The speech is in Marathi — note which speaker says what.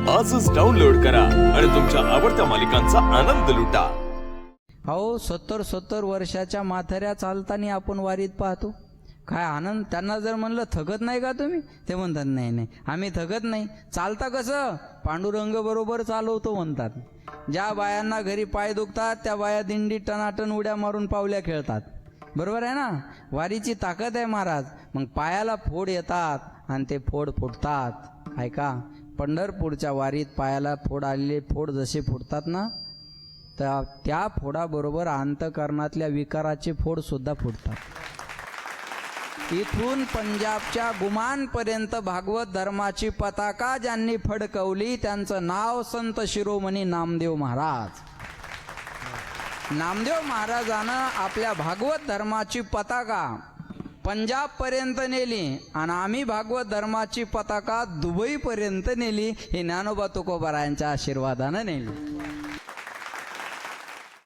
Speaker 1: आजच डाउनलोड करा आणि तुमच्या आवडत्या मालिकांचा आनंद लुटा।
Speaker 2: अहो 70 वर्षाच्या म्हाताऱ्या चालताना आपण वारीत पाहतो, काय आनंद। त्यांना जर म्हणलं थकत नाही का तुम्ही, ते म्हणतात नाही नाही आम्ही थकत नाही। चालता कसं, पांडुरंग बरोबर चालवतो म्हणतात। ज्या बायांना घरी पाय दुखतात त्या बाया दिंडी टनाटन उड्या मारून पावल्या खेळतात, बरोबर आहे ना। वारीची ताकद आहे महाराज। मग पायाला फोड येतात आणि ते फोड फुटतात। ऐका, पंढरपूरच्या वारीत पायाला फोड आलेले फोड जसे फुटतात ना, तर त्या फोडाबरोबर अंतकरणातल्या विकाराचे फोड सुद्धा फुटतात। इथून पंजाबच्या गुमानपर्यंत भागवत धर्माची पताका ज्यांनी फडकवली त्यांचं नाव संत शिरोमणी नामदेव महाराज। नामदेव महाराजानं आपल्या भागवत धर्माची पताका पंजाब पर्यंत नेली आणि आम्ही भागवत धर्माची पताका दुबई पर्यंत नेली। हे ज्ञानोबा तुकोबारायांच्या आशीर्वादानं नेली।